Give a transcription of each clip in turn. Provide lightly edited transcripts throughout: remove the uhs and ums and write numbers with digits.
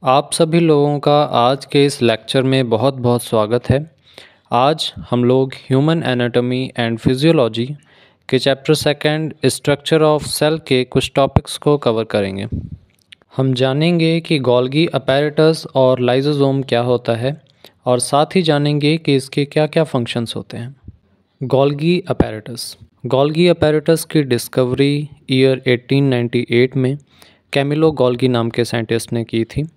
आप सभी लोगों का आज के इस लेक्चर में बहुत बहुत स्वागत है। आज हम लोग ह्यूमन एनाटॉमी एंड फिजियोलॉजी के chapter second structure of cell के कुछ टॉपिक्स को कवर करेंगे। हम जानेंगे कि गोल्गी अपैरेटस और लाइसोसोम क्या होता है और साथ ही जानेंगे कि इसके क्या क्या फंक्शंस होते हैं। गोल्गी अपैरेटस की डिस्कवरी ईयर 1898 में कैमिलो गोल्गी नाम के साइंटिस्ट ने की थी।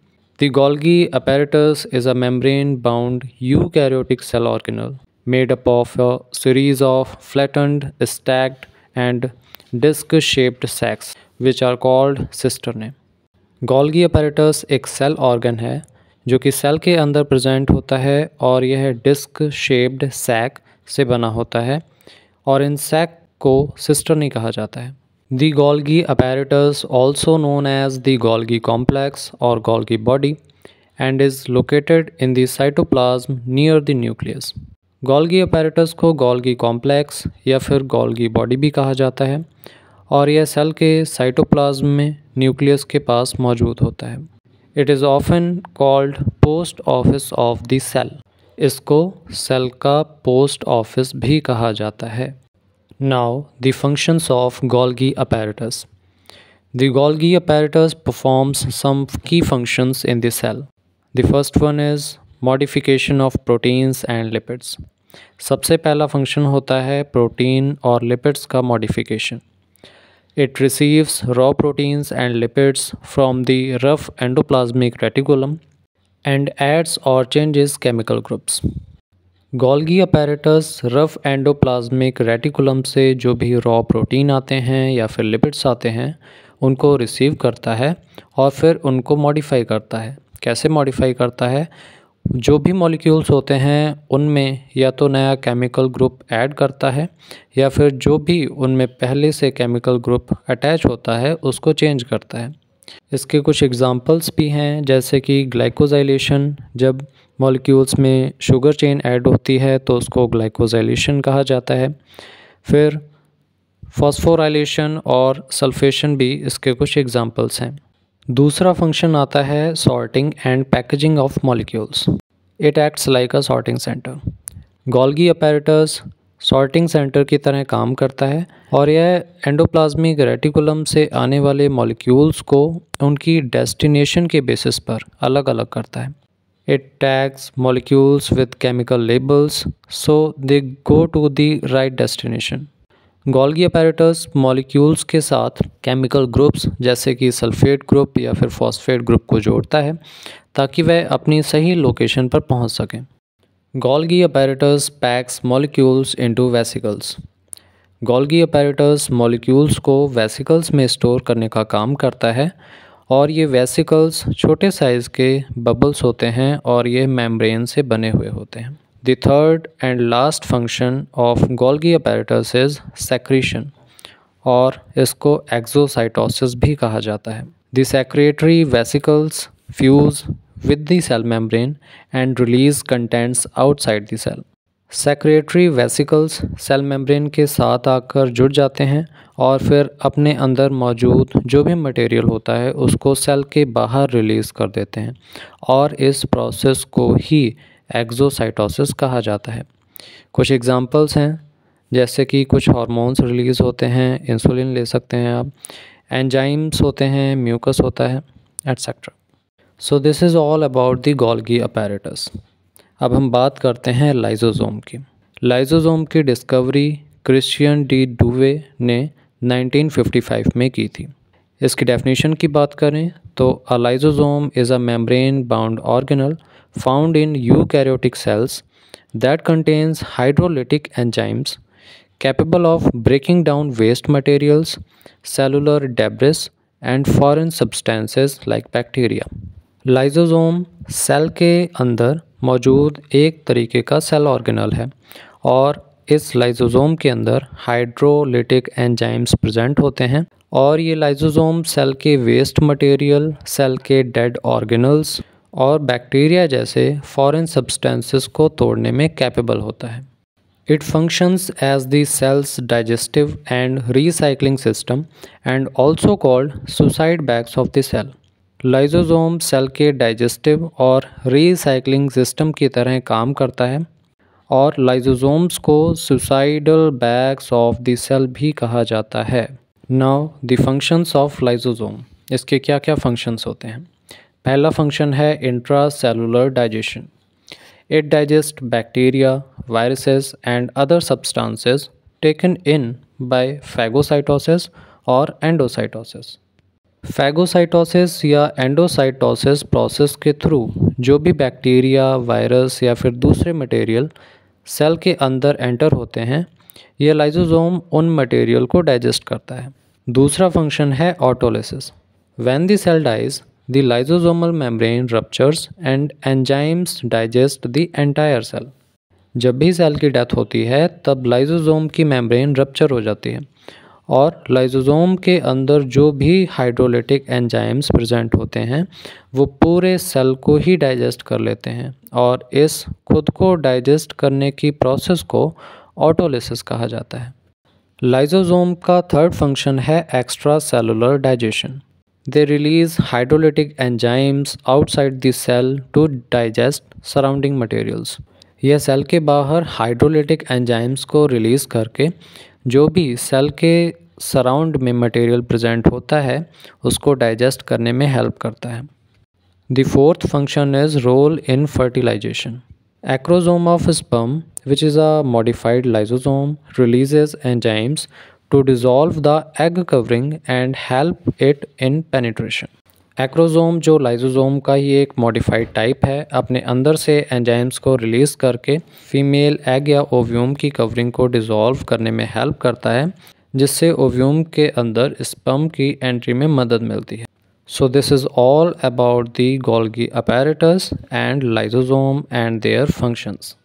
The Golgi apparatus is a membrane-bound eukaryotic cell organelle made up of a series of flattened, stacked, and disc-shaped sacs, which are called cisternae. Golgi apparatus एक cell organ है जो कि cell के अंदर प्रेजेंट होता है और यह डिस्क शेप्ड सैक से बना होता है और इन सैक को सिस्टर्नी कहा जाता है। The Golgi apparatus, also known as the Golgi complex or Golgi body, and is located in the cytoplasm near the nucleus. Golgi apparatus को Golgi complex या फिर Golgi body भी कहा जाता है और यह सेल के साइटोप्लाज्म में न्यूक्लियस के पास मौजूद होता है। It is often called post office of the cell. इसको सेल का पोस्ट ऑफिस भी कहा जाता है। Now, the functions of Golgi apparatus. The Golgi apparatus performs some key functions in the cell. The first one is modification of proteins and lipids. सबसे पहला function होता है प्रोटीन और लिपिड्स का modification. It receives raw proteins and lipids from the rough endoplasmic reticulum and adds or changes chemical groups. Golgi apparatus rough endoplasmic reticulum से जो भी raw protein आते हैं या फिर लिपिड्स आते हैं उनको रिसीव करता है और फिर उनको मॉडिफाई करता है। कैसे मॉडिफाई करता है? जो भी मॉलिक्यूल्स होते हैं उनमें या तो नया केमिकल ग्रुप ऐड करता है या फिर जो भी उनमें पहले से केमिकल ग्रुप अटैच होता है उसको चेंज करता है। इसके कुछ एग्जांपल्स भी हैं, जैसे कि ग्लाइकोजाइलेशन, जब मॉलिक्यूल्स में शुगर चेन ऐड होती है तो उसको ग्लाइकोजाइलेशन कहा जाता है। फिर फॉस्फोराइलेशन और सल्फेशन भी इसके कुछ एग्जांपल्स हैं। दूसरा फंक्शन आता है sorting and packaging of molecules. It acts like a sorting centre. Golgi apparatus sorting centre की तरह काम करता है और यह एंडोप्लाज्मिक रेटिकुलम से आने वाले मॉलिक्यूल्स को उनकी डेस्टिनेशन के बेसिस पर अलग अलग करता है। It tags molecules with chemical labels so they go to the right destination. Golgi apparatus molecules के साथ केमिकल ग्रुप्स जैसे कि सल्फेट ग्रुप या फिर फॉस्फेट ग्रुप को जोड़ता है ताकि वह अपनी सही लोकेशन पर पहुंच सकें। Golgi apparatus PACS molecules into vesicles. Golgi apparatus molecules को वेसिकल्स में स्टोर करने का काम करता है और ये वेसिकल्स छोटे साइज़ के बबल्स होते हैं और ये मेम्ब्रेन से बने हुए होते हैं। The third and last function of Golgi apparatus is secretion और इसको एक्सोसाइटोसिस भी कहा जाता है। The secretory vesicles fuse with the cell membrane and release contents outside the cell. Secretory vesicles cell membrane के साथ आकर जुड़ जाते हैं और फिर अपने अंदर मौजूद जो भी मटेरियल होता है उसको सेल के बाहर रिलीज़ कर देते हैं और इस प्रोसेस को ही एक्सोसाइटोसिस कहा जाता है। कुछ एग्जांपल्स हैं, जैसे कि कुछ हार्मोन्स रिलीज़ होते हैं, इंसुलिन ले सकते हैं आप, एंजाइम्स होते हैं, म्यूकस होता है, etcetera. So this is all about the Golgi apparatus. अब हम बात करते हैं लाइसोसोम की। लाइसोसोम की डिस्कवरी क्रिश्चियन डी डुवे ने 1955 में की थी। इसकी डेफिनेशन की बात करें तो a lysosome is a membrane bound organelle found in eukaryotic cells that contains hydrolytic enzymes capable of breaking down waste materials, cellular debris and foreign substances like bacteria. Lysosome cell के अंदर मौजूद एक तरीके का सेल ऑर्गेनल है और इस lysosome के अंदर हाइड्रोलिटिक एंजाइम्स प्रेजेंट होते हैं और ये लाइसोसोम सेल के वेस्ट मटेरियल, सेल के डेड ऑर्गेनल्स और बैक्टीरिया जैसे फॉरेन सब्सटेंसेस को तोड़ने में कैपेबल होता है। It functions as the cell's digestive and recycling system and also called suicide bags of the cell. Lysosome cell के डाइजेस्टिव और रीसाइक्लिंग सिस्टम की तरह काम करता है और लाइसोसोम्स को suicidal bags of the cell भी कहा जाता है। Now the functions of lysosome, इसके क्या क्या फंक्शंस होते हैं। पहला फंक्शन है intracellular digestion. It digest bacteria, viruses and other substances taken in by phagocytosis और एंडोसाइटोसिस। फैगोसाइटोसिस या एंडोसाइटोसिस प्रोसेस के थ्रू जो भी बैक्टीरिया, वायरस या फिर दूसरे मटेरियल सेल के अंदर एंटर होते हैं, यह लाइसोसोम उन मटेरियल को डाइजेस्ट करता है। दूसरा फंक्शन है autolysis. When the cell dies, the lysosomal membrane ruptures and enzymes digest the entire cell. जब भी सेल की डेथ होती है तब लाइसोसोम की मेम्ब्रेन रप्चर हो जाती है और लाइसोसोम के अंदर जो भी हाइड्रोलिटिक एंजाइम्स प्रेजेंट होते हैं वो पूरे सेल को ही डाइजेस्ट कर लेते हैं और इस खुद को डाइजेस्ट करने की प्रोसेस को ऑटोलिसिस कहा जाता है। लाइसोसोम का थर्ड फंक्शन है extracellular digestion. They release hydrolytic enzymes outside the cell to digest surrounding materials. यह सेल के बाहर हाइड्रोलिटिक एंजाइम्स को रिलीज़ करके जो भी सेल के सराउंड में मटेरियल प्रेजेंट होता है उसको डाइजेस्ट करने में हेल्प करता है। The fourth function is role in fertilization. Acrosome of sperm, which is a modified lysosome, releases enzymes to dissolve the egg covering and help it in penetration. Acrosome जो lysosome का ही एक modified type है, अपने अंदर से enzymes को release करके female egg या ओव्यूम की कवरिंग को डिज़ोल्व करने में हेल्प करता है, जिससे ओव्यूम के अंदर स्पर्म की एंट्री में मदद मिलती है। So this is all about the Golgi apparatus and lysosome and their functions.